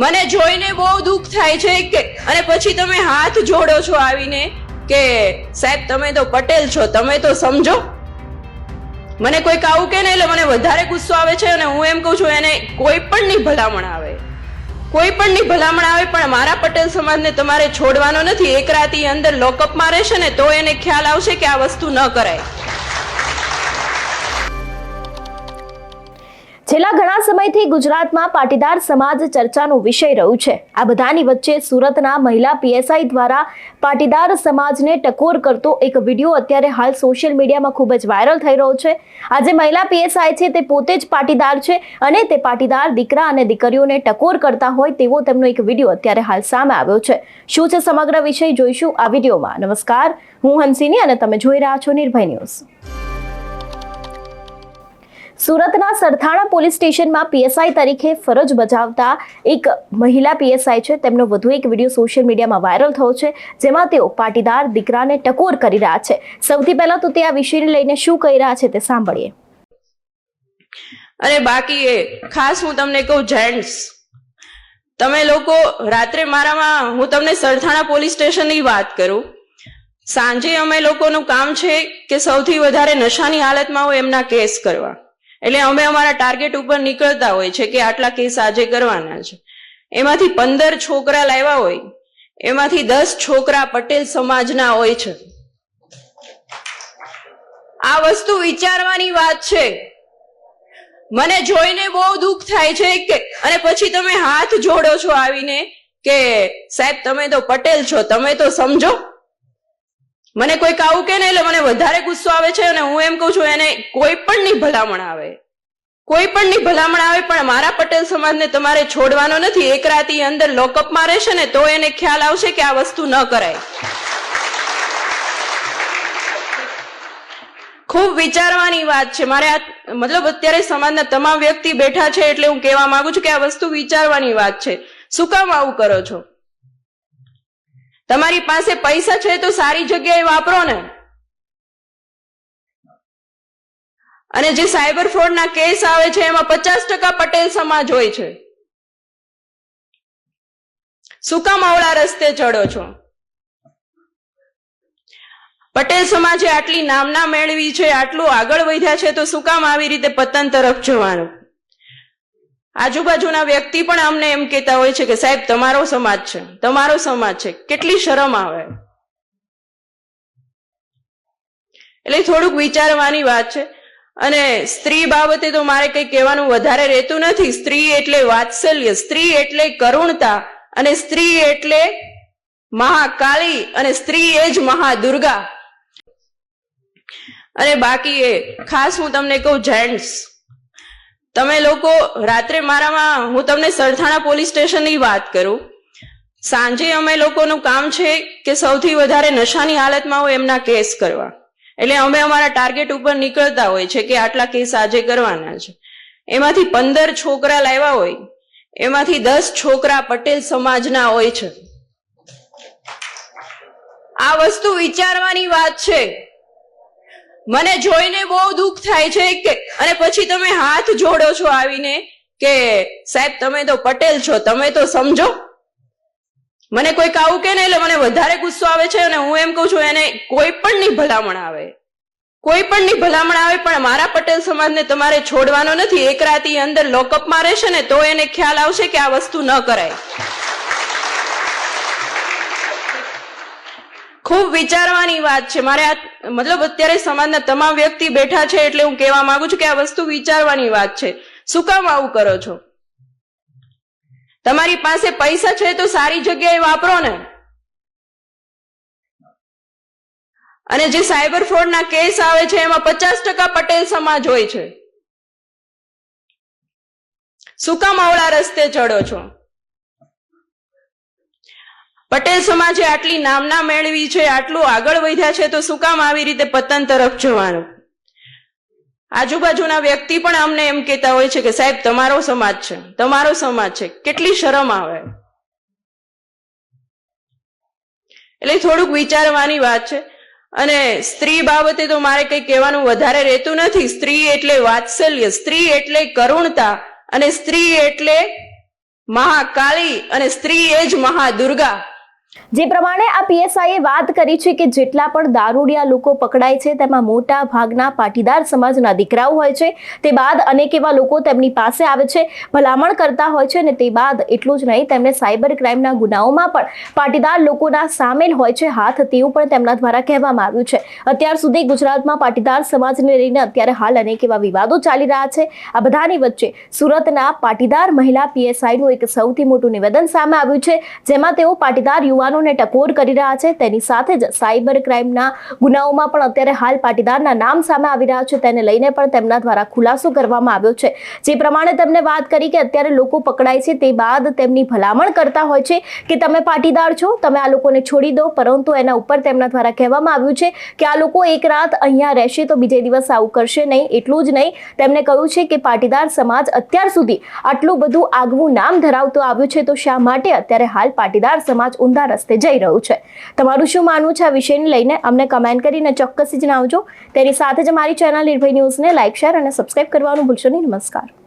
મને જોઈને બહુ દુઃખ થાય છે કે અને પછી તમે હાથ જોડો છો આવીને કે સાહેબ તમે તો પટેલ છો, તમે તો સમજો. મને કોઈક આવું કે ને એટલે મને વધારે ગુસ્સો આવે છે અને હું એમ કહું છું એને કોઈ પણ ની ભલામણ આવે, કોઈ પણ ની ભલામણ આવે, પણ મારા પટેલ સમાજને તમારે છોડવાનો નથી. એક રાતી અંદર લોકઅપમાં રહેશે ને તો એને ખ્યાલ આવશે કે આ વસ્તુ ન કરાય. છેલ્લા ઘણા સમયથી ગુજરાતમાં પાટીદાર સમાજ ચર્ચાનો વિષય રહ્યું છે. આ બધાની વચ્ચે સુરતના મહિલા પીએસઆઈ દ્વારા પાટીદાર સમાજને ટકોર કરતો એક વિડીયો અત્યારે હાલ સોશિયલ મીડિયામાં ખૂબ જ વાયરલ થઈ રહ્યો છે. આજે મહિલા પીએસઆઈ છે તે પોતે જ પાટીદાર છે અને તે પાટીદાર દીકરા અને દીકરીઓને ટકોર કરતા હોય તેવો તેમનો એક વિડીયો અત્યારે હાલ સામે આવ્યો છે. શું છે સમગ્ર વિષય જોઈશું આ વિડીયોમાં. નમસ્કાર, હું હંસિની અને તમે જોઈ રહ્યા છો નિર્ભય ન્યૂઝ. સુરતના સરથાણા પોલીસ સ્ટેશનમાં પીએસઆઈ તરીકે ફરજ બજાવતા એક મહિલા પીએસઆઈ છે, તેમનો વધુ એક વિડીયો સોશિયલ મીડિયામાં વાયરલ થયો છે, જેમાં તેઓ પાટીદાર દીકરાને ટકોર કરી રહ્યા છે. સૌથી પહેલા તો તે આ વિષયને લઈને શું કહી રહ્યા છે તે સાંભળીએ. અને બાકી એ ખાસ હું તમને કહું, જેન્ટ્સ તમે લોકો રાત્રે મારામાં, હું તમને સરથાણા પોલીસ સ્ટેશનની વાત કરું, સાંજે અમે લોકોનું કામ છે કે સૌથી વધારે નશાની હાલતમાં હોય એમના કેસ કરવા. એટલે અમે અમારા ટાર્ગેટ ઉપર નીકળતા હોય છે કે આટલા કેસ આજે કરવાના છે. એમાંથી 15 છોકરા લાવ્યા હોય, એમાંથી 10 છોકરા પટેલ સમાજના હોય છે. આ વસ્તુ વિચારવાની વાત છે. મને જોઈને બહુ દુઃખ થાય છે કે અને પછી તમે હાથ જોડો છો આવીને કે સાહેબ તમે તો પટેલ છો, તમે તો સમજો. મને કોઈક આવું કે ને એટલે મને વધારે ગુસ્સો આવે છે અને હું એમ કહું છું એને કોઈ પણ ની ભલામણ આવે, કોઈ પણ ની ભલામણ આવે, પણ મારા પટેલ સમાજને તમારે છોડવાનો નથી. એક રાતી અંદર લોકઅપમાં રહેશે ને તો એને ખ્યાલ આવશે કે આ વસ્તુ ન કરાય. ખૂબ વિચારવાની વાત છે. મારે આ મતલબ અત્યારે સમાજના તમામ વ્યક્તિ બેઠા છે એટલે હું કહેવા માંગુ છું કે આ વસ્તુ વિચારવાની વાત છે. શું કામ આવું કરો છો? તમારી પાસે પૈસા છે તો સારી જગ્યાએ વાપરો ને. અને જે સાયબર ફ્રોડના કેસ આવે છે એમાં 50% પટેલ સમાજ હોય છે. શું કામ અવળા રસ્તે ચડો છો? પટેલ સમાજે આટલી નામના મેળવી છે, આટલું આગળ વધ્યા છે, તો શું કામ આવી રીતે પતન તરફ જવાનું? આજુબાજુના વ્યક્તિ પણ અમને એમ કહેતા હોય છે કે સાહેબ તમારો સમાજ છે, તમારો સમાજ છે. કેટલી શરમ આવે. એટલે થોડુંક વિચારવાની વાત છે. અને સ્ત્રી બાબતે તો મારે કઈ કહેવાનું વધારે રહેતું નથી. સ્ત્રી એટલે વાત્સલ્ય, સ્ત્રી એટલે કરુણતા, અને સ્ત્રી એટલે મહાકાળી, અને સ્ત્રી એ જ મહાદુર્ગા. અને બાકી એ ખાસ હું તમને કહું, જેન્ટ્સ તમે લોકો રાત્રે મારામાં, હું તમને સરથાણા પોલીસ સ્ટેશનની વાત કરું, સાંજે અમે લોકોનું કામ છે કે સૌથી વધારે નશાની હાલતમાં હોય એમના કેસ કરવા. એટલે અમે અમારા ટાર્ગેટ ઉપર નીકળતા હોય છે કે આટલા કેસ આજે કરવાના છે. એમાંથી 15 છોકરા લાવ્યા હોય, એમાંથી 10 છોકરા પટેલ સમાજના હોય છે. આ વસ્તુ વિચારવાની વાત છે. મને જોઈને બહુ દુઃખ થાય છે કે અને પછી તમે હાથ જોડો છો આવીને કે સાહેબ તમે તો પટેલ છો, તમે તો સમજો. મને કોઈક આવું કે ને એટલે મને વધારે ગુસ્સો આવે છે અને હું એમ કહું છું એને કોઈ પણ ની ભલામણ આવે, કોઈ પણ ની ભલામણ આવે, પણ મારા પટેલ સમાજને તમારે છોડવાનો નથી. એક રાતી અંદર લોકઅપમાં રહેશે ને તો એને ખ્યાલ આવશે કે આ વસ્તુ ન કરાય. ખૂબ વિચારવાની વાત છે. મારે આ મતલબ અત્યારે સમાજના તમામ વ્યક્તિ બેઠા છે એટલે હું કહેવા માંગુ છું કે આ વસ્તુ વિચારવાની વાત છે. શું કામ આવું કરો છો? તમારી પાસે પૈસા છે તો સારી જગ્યાએ વાપરો ને. અને જે સાયબર ફ્રોડના કેસ આવે છે એમાં 50% પટેલ સમાજ હોય છે. શું કામ અવળા રસ્તે ચડો છો? પટેલ સમાજે આટલી નામના મેળવી છે, આટલું આગળ વધ્યા છે, તો શું કામ આવી રીતે પતન તરફ જવાનું? આજુબાજુના વ્યક્તિ પણ અમને એમ કહેતા હોય છે કે સાહેબ તમારો સમાજ છે, તમારો સમાજ છે. કેટલી શરમ આવે. એટલે થોડુંક વિચારવાની વાત છે. અને સ્ત્રી બાબતે તો મારે કઈ કહેવાનું વધારે રહેતું નથી. સ્ત્રી એટલે વાત્સલ્ય, સ્ત્રી એટલે કરુણતા, અને સ્ત્રી એટલે મહાકાળી અને સ્ત્રી એ જ મહાદુર્ગા. જે પ્રમાણે આ પીએસઆઈએ વાત કરી છે કે જેટલા પણ દારૂડિયા લોકો પકડાય છે તેમાં મોટા ભાગના પાટીદાર સમાજના દીકરાઓ હોય છે. તે બાદ અનેક એવા લોકો તેમની પાસે આવે છે, ભલામણ કરતા હોય છે, અને તે બાદ એટલું જ નહીં, તેમને સાયબર ક્રાઇમના ગુનાઓમાં પણ પાટીદાર લોકોના સામેલ હોય છે હાથ, તેવું પણ તેમના દ્વારા કહેવામાં આવ્યું છે. અત્યાર સુધી ગુજરાતમાં પાટીદાર સમાજને લઈને અત્યારે હાલ અનેક એવા વિવાદો ચાલી રહ્યા છે. આ બધાની વચ્ચે સુરતના પાટીદાર મહિલા પીએસઆઈનું એક સૌથી મોટું નિવેદન સામે આવ્યું છે, જેમાં તેઓ પાટીદાર યુવાનોને ટકોર કરી રહ્યા છે. તેની સાથે જ સાયબર ક્રાઇમના ગુનાઓમાં પણ અત્યારે હાલ પાટીદારના નામ સામે આવી રહ્યા છે. તેને લઈને પણ તેમના દ્વારા ખુલાસો કરવામાં આવ્યો છે. જે પ્રમાણે તેમને વાત કરી કે અત્યારે લોકો પકડાય છે તે બાદ તેમની ભલામણ કરતા હોય છે કે તમે પાટીદાર છો, તમે આ લોકોને છોડી દો, પરંતુ એના ઉપર તેમના દ્વારા કહેવામાં આવ્યું છે કે આ લોકો એક રાત અહીંયા રહેશે તો બીજે દિવસ આવું કરશે નહીં. એટલું જ નહીં, તેમણે કહ્યું છે કે પાટીદાર સમાજ અત્યાર સુધી આટલું બધું આગવું નામ ધરાવતું આવ્યું છે, તો શા માટે અત્યારે હાલ પાટીદાર સમાજ ઊંધા રસ્તે જઈ રહ્યું છે? તમારું શું માનવું છે આ વિષયને લઈને અમને કમેન્ટ કરીને ચોક્કસ જણાવજો. તેની સાથે જ અમારી ચેનલ નિર્ભય ન્યૂઝને લાઇક, શેર અને સબસ્ક્રાઇબ કરવાનું ભૂલશો નહીં. નમસ્કાર.